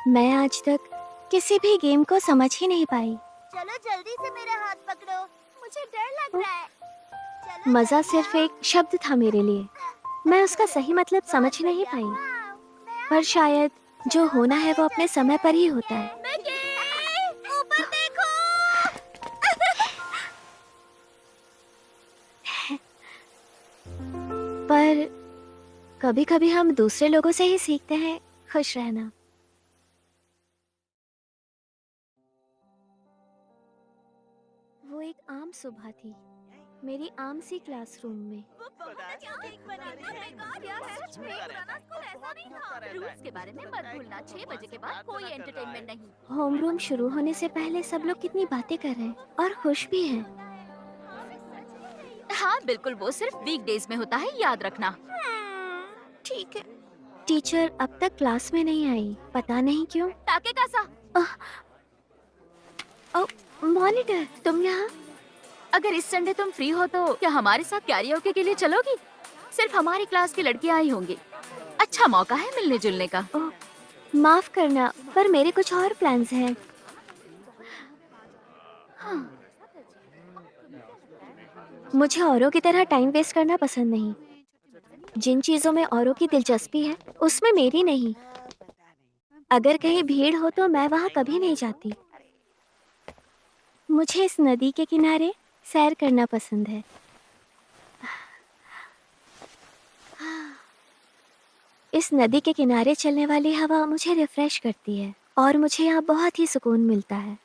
मैं आज तक किसी भी गेम को समझ ही नहीं पाई। चलो जल्दी से मेरा हाथ पकड़ो, मुझे डर लग रहा है। चलो मजा जल्दी सिर्फ आओ। एक शब्द था मेरे लिए। मैं उसका सही मतलब समझ ही नहीं पाई। पर शायद जो होना है वो अपने समय पर ही होता है। ऊपर देखो। पर कभी-कभी हम दूसरे लोगों से ही सीखते हैं खुश रहना। वो एक आम सुबह थी, मेरी आम सी क्लासरूम में। रूल्स के बारे में मत भूलना, 6 बजे के बाद कोई एंटरटेनमेंट नहीं। होमरूम शुरू होने से पहले सब लोग कितनी बातें कर रहे हैं और खुश भी हैं। हाँ बिल्कुल, वो सिर्फ वीकडेज में होता है, याद रखना। ठीक है। टीचर अब तक क्लास में नहीं आई, पता नहीं क्यों। टाके का सा, मॉनिटर, तुम यहाँ? अगर इस संडे तुम फ्री हो तो क्या हमारे साथ कैरियोके के लिए चलोगी? सिर्फ हमारी क्लास की लड़कियां आई होंगी। अच्छा मौका है मिलने जुलने का। ओह, माफ करना, पर मेरे कुछ और प्लान्स हैं। मुझे औरों की तरह टाइम वेस्ट करना पसंद नहीं। जिन चीजों में औरों की दिलचस्पी है, उसमें मेरी नहीं। अगर कहीं भीड़ हो तो मैं वहां कभी नहीं जाती। मुझे इस नदी के किनारे सैर करना पसंद है। इस नदी के किनारे चलने वाली हवा मुझे रिफ्रेश करती है और मुझे यहाँ बहुत ही सुकून मिलता है।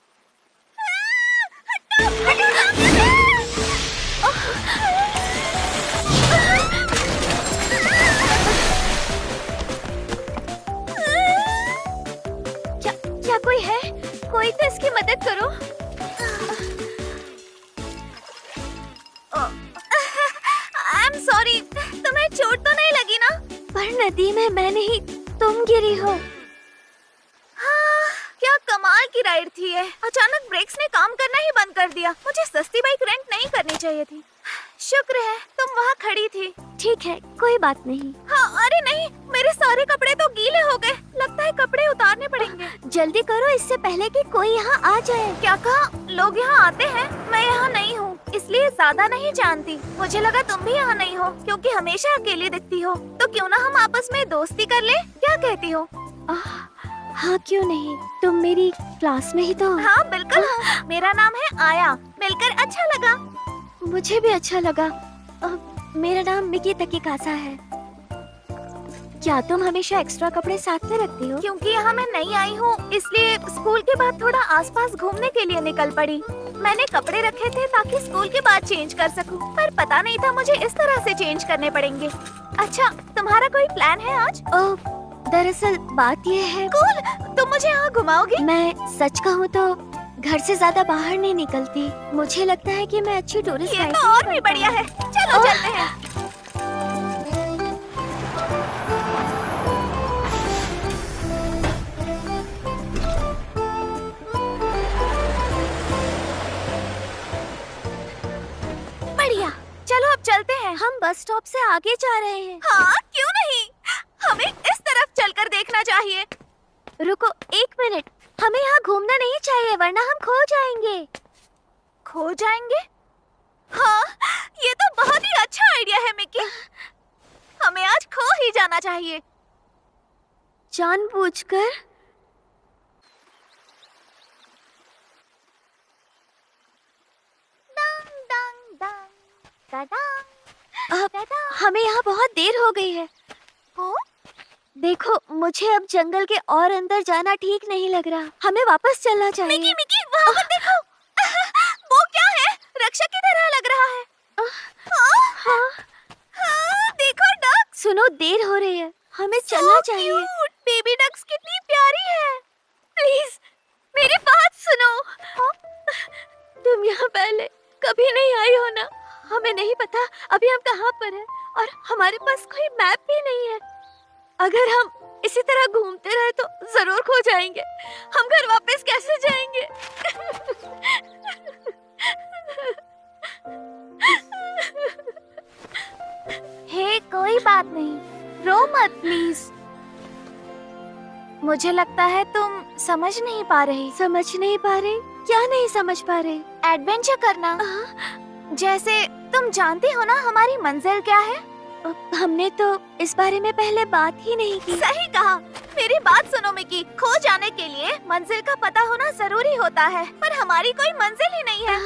क्या कोई है? कोई तो इसकी मदद करो। I'm sorry, तुम्हें चोट तो नहीं लगी ना? पर नदी में मैं नहीं, तुम गिरी हो। हाँ, क्या कमाल की राइड थी ये। अचानक ब्रेक्स ने काम करना ही बंद कर दिया। मुझे सस्ती बाइक रेंट नहीं करनी चाहिए थी। शुक्र है तुम वहाँ खड़ी थी। ठीक है, कोई बात नहीं। हाँ, अरे नहीं, मेरे सारे कपड़े तो गीले हो गए। लगता है कपड़े उतारने पड़ेंगे। जल्दी करो इससे पहले कि कोई यहाँ आ जाए। क्या कहा? लोग यहाँ आते हैं? मैं यहाँ नहीं हूँ, इसलिए ज्यादा नहीं जानती। मुझे लगा तुम भी यहाँ नहीं हो, क्योंकि हमेशा अकेली दिखती हो। तो क्यों ना हम आपस में दोस्ती कर ले? क्या कहती हो? हाँ क्यों नहीं, तुम मेरी क्लास में ही तो हो। हाँ बिल्कुल हूँ। मेरा नाम है आया। मिलकर अच्छा लगा। मुझे भी अच्छा लगा। मेरा नाम मिकी तकीकासा है। क्या तुम हमेशा एक्स्ट्रा कपड़े साथ में रखती हो? क्योंकि यहाँ मैं नई आई हूँ, इसलिए स्कूल के बाद थोड़ा आसपास घूमने के लिए निकल पड़ी। मैंने कपड़े रखे थे ताकि स्कूल के बाद चेंज कर सकूँ, पर पता नहीं था मुझे इस तरह से चेंज करने पड़ेंगे। अच्छा, तुम्हारा कोई प्लान है आज? दरअसल बात ये है। कूल, तुम मुझे यहाँ घुमाओगी? मैं सच कहूँ तो घर से ज्यादा बाहर नहीं निकलती। मुझे लगता है कि मैं अच्छी टूरिस्ट ये गाइड तो और भी बढ़िया है। चलो चलते हैं। बढ़िया, चलो अब चलते हैं। हम बस स्टॉप से आगे जा रहे हैं। हाँ, क्यों नहीं? हमें इस तरफ चलकर देखना चाहिए। रुको एक मिनट, हमें यहाँ घूमना नहीं चाहिए वरना हम खो जाएंगे। खो जाएंगे? हाँ, ये तो बहुत ही अच्छा आइडिया है मिकी। हमें आज खो ही जाना चाहिए। जानबूझकर? डंग डंग डंग डंग। अब हमें यहाँ बहुत देर हो गई है। हो? देखो, मुझे अब जंगल के और अंदर जाना ठीक नहीं लग रहा। हमें वापस चलना चाहिए। मिकी मिकी, वहाँ पर देखो। वो क्या है? रक्षा की तरह लग रहा है। हाँ, हाँ, देखो डक। सुनो, देर हो रही है, हमें चलना चाहिए। बेबी डक्स कितनी प्यारी है। प्लीज मेरी बात सुनो। तुम यहाँ पहले कभी नहीं आई हो ना? हमें नहीं पता अभी हम कहाँ पर हैं और हमारे पास कोई मैप भी नहीं है। अगर हम इसी तरह घूमते रहे तो जरूर खो जाएंगे। हम घर वापस कैसे जाएंगे? हे, कोई बात नहीं, रो मत प्लीज। मुझे लगता है तुम समझ नहीं पा रही। समझ नहीं पा रहे? क्या नहीं समझ पा रहे? एडवेंचर करना। जैसे तुम जानती हो ना हमारी मंजिल क्या है? हमने तो इस बारे में पहले बात ही नहीं की। सही कहा। मेरी बात सुनो मिकी, खो जाने के लिए मंजिल का पता होना जरूरी होता है, पर हमारी कोई मंजिल ही नहीं है।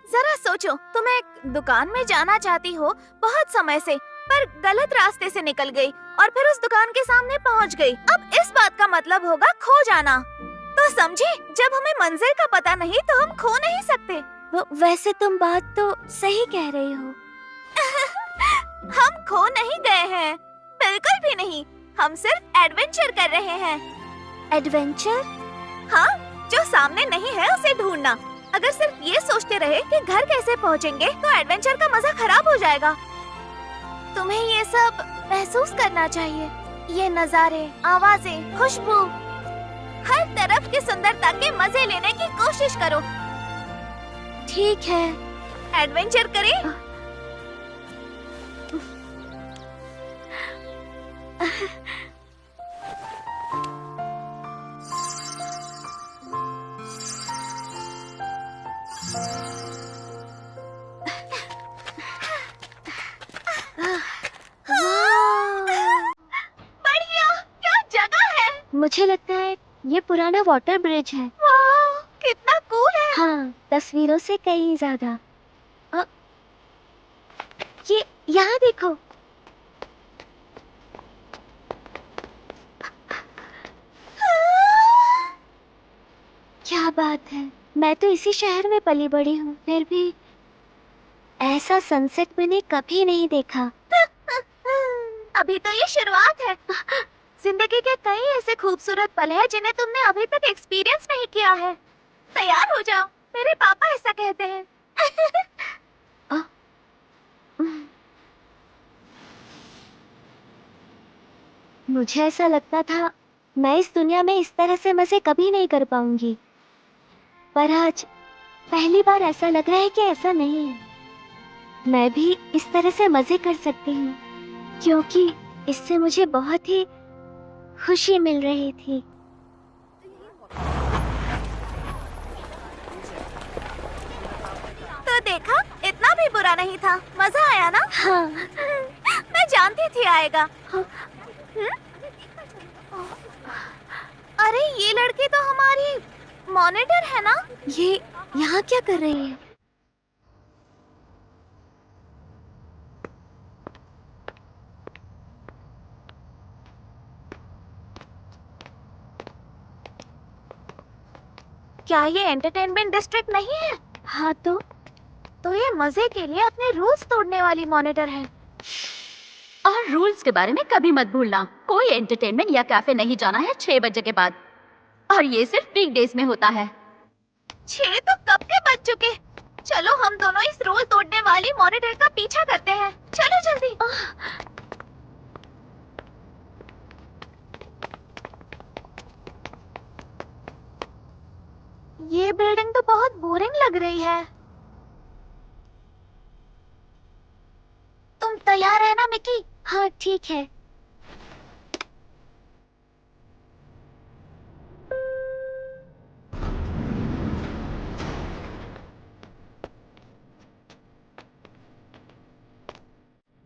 जरा सोचो, तुम एक दुकान में जाना चाहती हो बहुत समय से, पर गलत रास्ते से निकल गई और फिर उस दुकान के सामने पहुंच गई। अब इस बात का मतलब होगा खो जाना। तो समझे, जब हमें मंजिल का पता नहीं तो हम खो नहीं सकते। वैसे तुम बात तो सही कह रही हो। हम खो नहीं गए हैं, बिल्कुल भी नहीं। हम सिर्फ एडवेंचर कर रहे हैं। एडवेंचर? हाँ, जो सामने नहीं है उसे ढूंढना। अगर सिर्फ ये सोचते रहे कि घर कैसे पहुँचेंगे तो एडवेंचर का मजा खराब हो जाएगा। तुम्हें ये सब महसूस करना चाहिए। ये नजारे, आवाजें, खुशबू, हर तरफ की सुंदरता के मजे लेने की कोशिश करो। ठीक है, एडवेंचर करें। बढ़िया, क्या जगह है। मुझे लगता है ये पुराना वाटर ब्रिज है। वाह, कितना कूल है। हाँ, तस्वीरों से कहीं ज्यादा। ये यहाँ देखो। क्या बात है, मैं तो इसी शहर में पली बड़ी हूँ, फिर भी ऐसा सनसेट मैंने कभी नहीं देखा। अभी तो ये शुरुआत है। जिंदगी के कई ऐसे खूबसूरत पल हैं जिन्हें तुमने अभी तक एक्सपीरियंस नहीं किया है। तैयार हो जाओ, मेरे पापा ऐसा कहते हैं। मुझे ऐसा लगता था मैं इस दुनिया में इस तरह से मजे कभी नहीं कर पाऊंगी, पर आज पहली बार ऐसा लग रहा है कि ऐसा नहीं है। मैं भी इस तरह से मजे कर सकती हूँ, क्योंकि इससे मुझे बहुत ही खुशी मिल रही थी। तो देखा, इतना भी बुरा नहीं था। मजा आया ना? हाँ। मैं जानती थी आएगा। अरे ये लड़की तो हमारी मॉनिटर है ना? ये यहाँ क्या कर रही है? क्या ये एंटरटेनमेंट डिस्ट्रिक्ट नहीं है? हाँ तो ये मजे के लिए अपने रूल्स तोड़ने वाली मॉनिटर है। और रूल्स के बारे में कभी मत भूलना। कोई एंटरटेनमेंट या कैफे नहीं जाना है 6 बजे के बाद, और ये सिर्फ वीकडेज में होता है। 6 तो कब के बज चुके। चलो हम दोनों इस रूल तोड़ने वाली मॉनिटर का पीछा करते हैं। चलो जल्दी। ये बिल्डिंग तो बहुत बोरिंग लग रही है। तुम तैयार है ना मिकी? हाँ, ठीक है।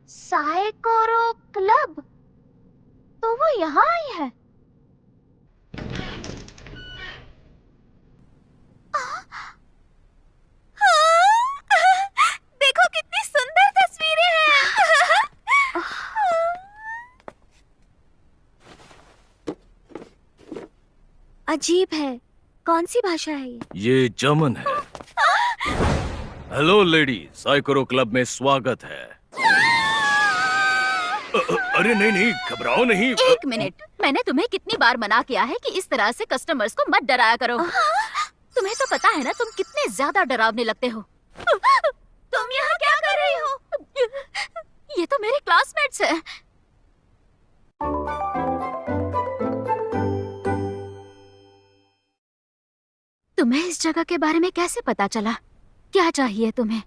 साइकोरो क्लब, तो वो यहाँ आई है। देखो कितनी सुंदर तस्वीरें हैं। अजीब है, कौन सी भाषा है ये? ये जर्मन है। हेलो लेडी, साइकोरो क्लब में स्वागत है। अरे नहीं नहीं, घबराओ नहीं। 1 मिनट, मैंने तुम्हें कितनी बार मना किया है कि इस तरह से कस्टमर्स को मत डराया करो। तुम्हें तो पता है ना तुम कितने ज्यादा डरावने लगते हो। तुम यहाँ क्या कर रही हो? ये तो मेरे क्लासमेट्स हैं। तुम्हें इस जगह के बारे में कैसे पता चला? क्या चाहिए तुम्हें?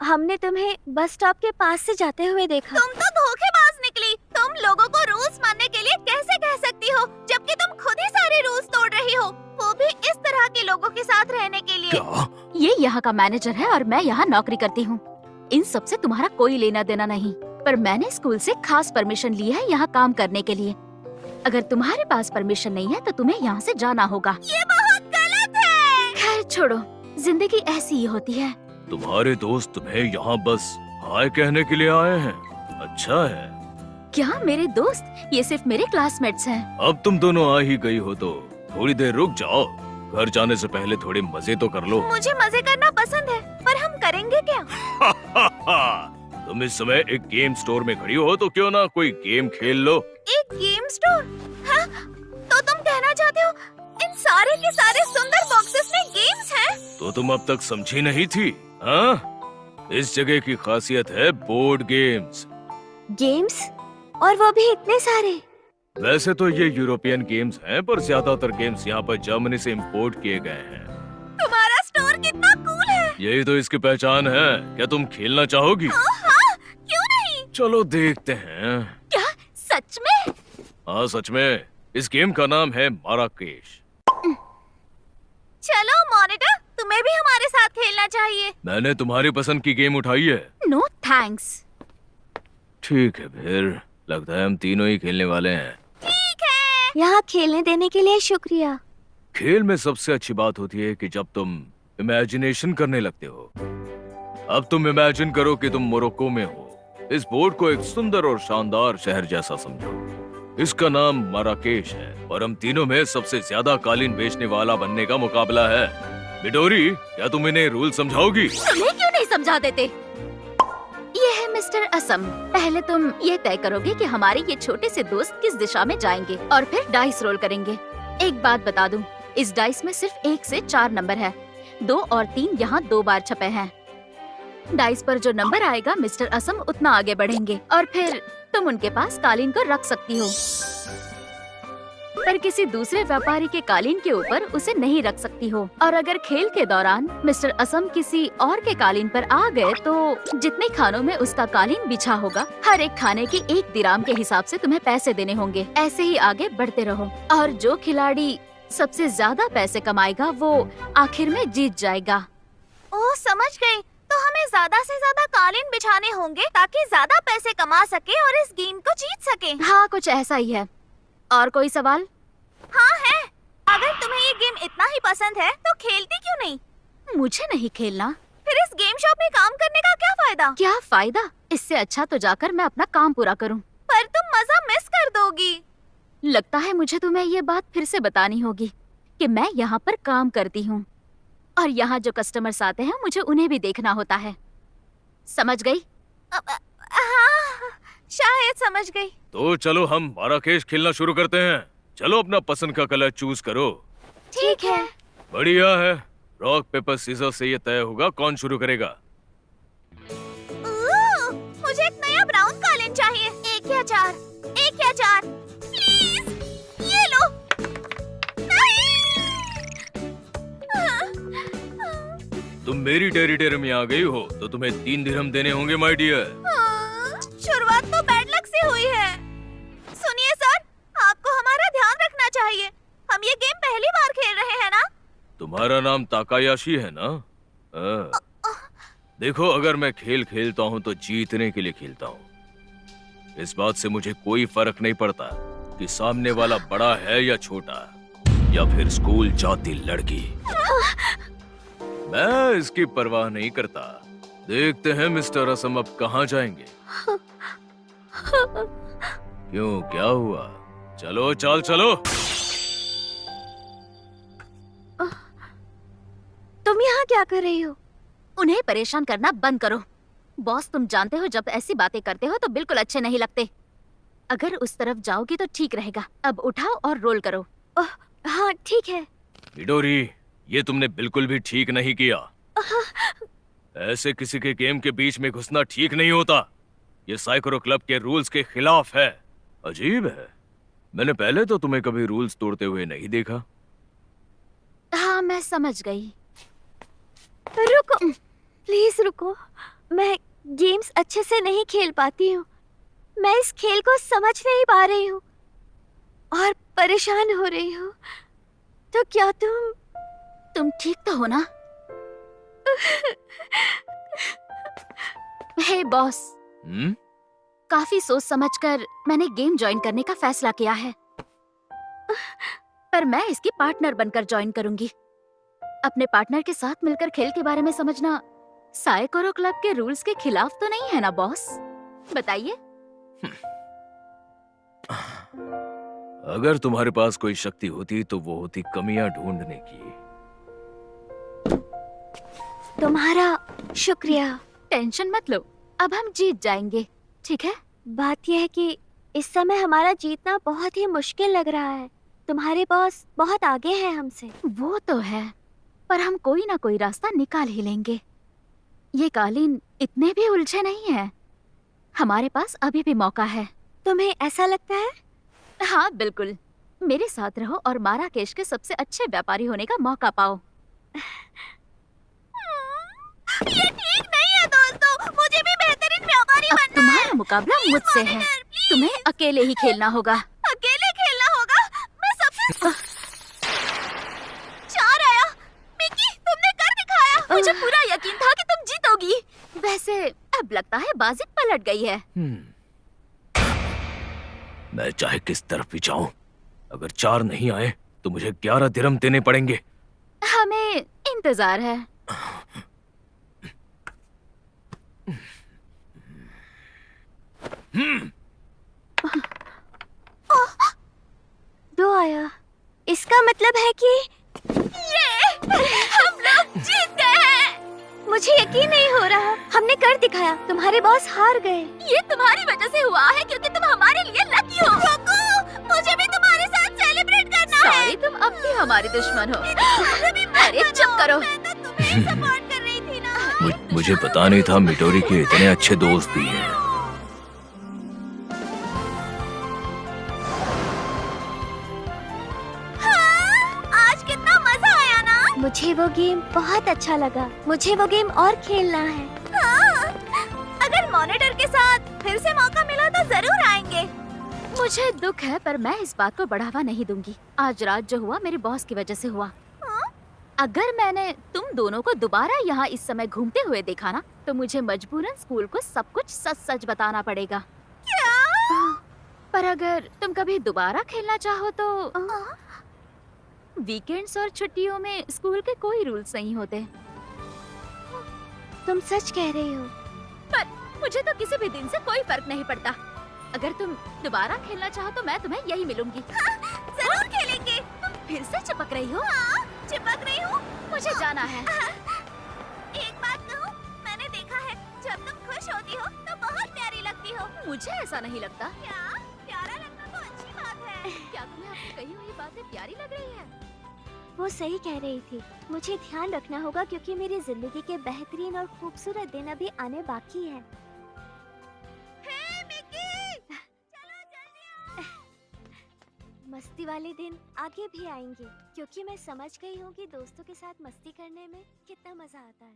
हमने तुम्हें बस स्टॉप के पास से जाते हुए देखा। तुम तो धोखेबाज निकली। तुम लोगों को रूल्स मानने के लिए कैसे कह सकती हो, जब यहाँ का मैनेजर है और मैं यहाँ नौकरी करती हूँ। इन सब से तुम्हारा कोई लेना देना नहीं, पर मैंने स्कूल से खास परमिशन ली है यहाँ काम करने के लिए। अगर तुम्हारे पास परमिशन नहीं है तो तुम्हें यहाँ से जाना होगा। ये बहुत गलत है। खैर छोड़ो, जिंदगी ऐसी ही होती है। तुम्हारे दोस्त तुम्हें यहाँ बस हाय कहने के लिए आए हैं। अच्छा है। क्या मेरे दोस्त? ये सिर्फ मेरे क्लासमेट्स हैं। अब तुम दोनों आ ही गई हो तो थोड़ी देर रुक जाओ। घर जाने से पहले थोड़े मजे तो कर लो। मुझे मजे करना पसंद है, पर हम करेंगे क्या? तुम इस समय एक गेम स्टोर में खड़ी हो तो क्यों ना कोई गेम खेल लो। एक गेम स्टोर? हाँ? तो तुम कहना चाहते हो इन सारे के सारे सुंदर बॉक्सेस में गेम्स हैं? तो तुम अब तक समझी नहीं थी? हाँ? इस जगह की खासियत है बोर्ड गेम्स। गेम्स? और वो भी इतने सारे? वैसे तो ये यूरोपियन गेम्स हैं, पर ज्यादातर गेम्स यहाँ पर जर्मनी से इंपोर्ट किए गए हैं। तुम्हारा स्टोर कितना कूल है। यही तो इसकी पहचान है। क्या तुम खेलना चाहोगी? हाँ, क्यों नहीं? चलो देखते हैं। क्या सच में? हाँ सच में। इस गेम का नाम है माराकेश। चलो मॉनिटर, तुम्हें भी हमारे साथ खेलना चाहिए। मैंने तुम्हारी पसंद की गेम उठाई है। No thanks. ठीक है फिर, लगता है हम तीनों ही खेलने वाले हैं। ठीक है। यहाँ खेलने देने के लिए शुक्रिया। खेल में सबसे अच्छी बात होती है कि जब तुम इमेजिनेशन करने लगते हो। अब तुम इमेजिन करो कि तुम मोरक्को में हो। इस बोर्ड को एक सुंदर और शानदार शहर जैसा समझो। इसका नाम माराकेश है और हम तीनों में सबसे ज्यादा कालीन बेचने वाला बनने का मुकाबला है। मिडोरी, क्या तुम इन्हें रूल समझाओगी? तुम्हें क्यों नहीं समझा देते? ये है मिस्टर असम। पहले तुम ये तय करोगे कि हमारे ये छोटे से दोस्त किस दिशा में जाएंगे और फिर डाइस रोल करेंगे। एक बात बता दूं, इस डाइस में सिर्फ 1 से 4 नंबर है। 2 और 3 यहाँ 2 बार छपे हैं। डाइस पर जो नंबर आएगा मिस्टर असम उतना आगे बढ़ेंगे और फिर तुम उनके पास कालीन को रख सकती हो, पर किसी दूसरे व्यापारी के कालीन के ऊपर उसे नहीं रख सकती हो। और अगर खेल के दौरान मिस्टर असम किसी और के कालीन पर आ गए तो जितने खानों में उसका कालीन बिछा होगा, हर एक खाने के 1 दिराम के हिसाब से तुम्हें पैसे देने होंगे। ऐसे ही आगे बढ़ते रहो और जो खिलाड़ी सबसे ज्यादा पैसे कमाएगा वो आखिर में जीत जाएगा। ओह, समझ गई। तो हमें ज्यादा से ज्यादा कालीन बिछाने होंगे ताकि ज्यादा पैसे कमा सके और इस गेम को जीत सके। हाँ, कुछ ऐसा ही है। और कोई सवाल? हाँ है। अगर तुम्हें ये गेम इतना ही पसंद है तो खेलती क्यों नहीं? मुझे नहीं खेलना। फिर इस गेम शॉप में काम करने का क्या फायदा? क्या फायदा? इससे अच्छा तो जाकर मैं अपना काम पूरा करूं। पर तुम मजा मिस कर दोगी। लगता है मुझे तुम्हें ये बात फिर से बतानी होगी कि मैं यहाँ पर काम करती हूँ और यहाँ जो कस्टमर्स आते हैं मुझे उन्हें भी देखना होता है। समझ गई? हाँ, शायद समझ गई। तो चलो हम माराकेश खेलना शुरू करते हैं। चलो अपना पसंद का कलर चूज करो। ठीक है। बढ़िया है। रॉक पेपर सीजर से ये तय होगा कौन शुरू करेगा। मुझे एक नया ब्राउन कालीन चाहिए। 1 या 4, 1 या 4, प्लीज। ये लो। तुम मेरी टेरिटरी में आ गई हो तो तुम्हें 3 दिरहम देने होंगे माय डियर। शुरुआत तो बैड लक से हुई है। सुनिए सर, आपको हमारा ध्यान रखना चाहिए। हम ये गेम पहली बार खेल रहे हैं ना? तुम्हारा नाम ताकायाशी है ना? देखो, अगर मैं खेल खेलता हूँ तो जीतने के लिए खेलता हूँ। इस बात से मुझे कोई फर्क नहीं पड़ता कि सामने वाला बड़ा है या छोटा या फिर स्कूल जाती लड़की। मैं इसकी परवाह नहीं करता। देखते हैं मिस्टर असम अब कहाँ जाएंगे। क्यों, क्या हुआ? चलो चल चलो। तुम यहाँ क्या कर रही हो? उन्हें परेशान करना बंद करो। बॉस, तुम जानते हो जब ऐसी बातें करते हो तो बिल्कुल अच्छे नहीं लगते। अगर उस तरफ जाओगी तो ठीक रहेगा। अब उठाओ और रोल करो। हाँ ठीक है। मिडोरी, ये तुमने बिल्कुल भी ठीक नहीं किया। ऐसे किसी के गेम के बीच में घुसना ठीक नहीं होता। ये साइकोरो क्लब के रूल्स के खिलाफ है। अजीब है, मैंने पहले तो तुम्हें कभी रूल्स तोड़ते हुए नहीं देखा। हाँ, मैं समझ गई। रुको, प्लीज रुको। मैं गेम्स अच्छे से नहीं खेल पाती हूँ। मैं इस खेल को समझ नहीं पा रही हूँ और परेशान हो रही हूँ। तो क्या तुम ठीक तो हो ना? हे बॉस, हम्म? काफी सोच समझकर मैंने गेम ज्वाइन करने का फैसला किया है, पर मैं इसकी पार्टनर बनकर ज्वाइन करूंगी। अपने पार्टनर के साथ मिलकर खेल के बारे में समझना साइकोरो क्लब के रूल्स के खिलाफ तो नहीं है ना बॉस? बताइए। अगर तुम्हारे पास कोई शक्ति होती तो वो होती कमियां ढूंढने की। तुम्हारा शुक्रिया। टेंशन मत लो, अब हम जीत जाएंगे, ठीक है? बात यह है कि इस समय हमारा जीतना बहुत ही मुश्किल लग रहा है। तुम्हारे बॉस बहुत आगे हैं हमसे। वो तो है, पर हम कोई ना कोई रास्ता निकाल ही लेंगे। ये कालीन इतने भी उलझे नहीं हैं। हमारे पास अभी भी मौका है। तुम्हें ऐसा लगता है? हाँ बिल्कुल, मेरे साथ रहो और माराकेश के सबसे अच्छे व्यापारी होने का मौका पाओ। ये ठीक नहीं है दोस्तों, मुझे भी बेहतरीन व्यापारी अब बनना तुम्हारा है। मुकाबला मुझसे है, तुम्हें अकेले ही खेलना होगा। अकेले खेलना होगा? मैं सबसे चार आया। मिकी, तुमने कर दिखाया। मुझे पूरा यकीन था कि तुम जीतोगी। वैसे अब लगता है बाजी पलट गई है। मैं चाहे किस तरफ भी जाऊं, अगर 4 नहीं आए तो मुझे 11 दिरहम देने पड़ेंगे। हमें इंतजार है। दो आया। इसका मतलब है कि हम लोग जीत गए हैं। मुझे यकीन नहीं हो रहा। हमने कर दिखाया। तुम्हारे बॉस हार गए। ये तुम्हारी वजह से हुआ है क्योंकि तुम हमारे लिए लकी हो। रुको, मुझे भी तुम्हारे साथ सेलिब्रेट करना है। सॉरी, तुम अब भी हमारे दुश्मन हो। अरे चुप करो। मैं तो तुम्हें सपोर्ट कर रही थी ना। मुझे पता नहीं था मिटोरी के इतने अच्छे दोस्त भी हैं। आज कितना मजा आया ना। मुझे वो गेम बहुत अच्छा लगा। मुझे वो गेम और खेलना है। हाँ, अगर मॉनिटर के साथ फिर से मौका मिला तो जरूर आएंगे। मुझे दुख है, पर मैं इस बात को बढ़ावा नहीं दूंगी। आज रात जो हुआ मेरे बॉस की वजह से हुआ। अगर मैंने तुम दोनों को दोबारा यहाँ इस समय घूमते हुए देखा ना, तो मुझे मजबूरन स्कूल को सब कुछ सच सच बताना पड़ेगा। क्या? पर अगर तुम कभी दोबारा खेलना चाहो तो वीकेंड्स और छुट्टियों में स्कूल के कोई रूल्स नहीं होते। तुम सच कह रही हो। पर मुझे तो किसी भी दिन से कोई फर्क नहीं पड़ता। अगर तुम दोबारा खेलना चाहो तो मैं तुम्हें यही मिलूंगी। जरूर खेलेंगे। तुम फिर से चिपक रही हो। हाँ, चिपक रही हूँ। मुझे जाना है। एक बात कहूँ, मैंने देखा है जब तुम खुश होती हो तो बहुत प्यारी लगती हो। मुझे ऐसा नहीं लगता। क्या? प्यारा लगना तो अच्छी बात है। क्या तुम्हें अपनी कही हुई बातें प्यारी लग रही है? वो सही कह रही थी। मुझे ध्यान रखना होगा क्योंकि मेरी जिंदगी के बेहतरीन और खूबसूरत दिन अभी आने बाकी है। हे मिकी, चलो जल्दी आओ। मस्ती वाले दिन आगे भी आएंगे क्योंकि मैं समझ गई हूँ कि दोस्तों के साथ मस्ती करने में कितना मजा आता है।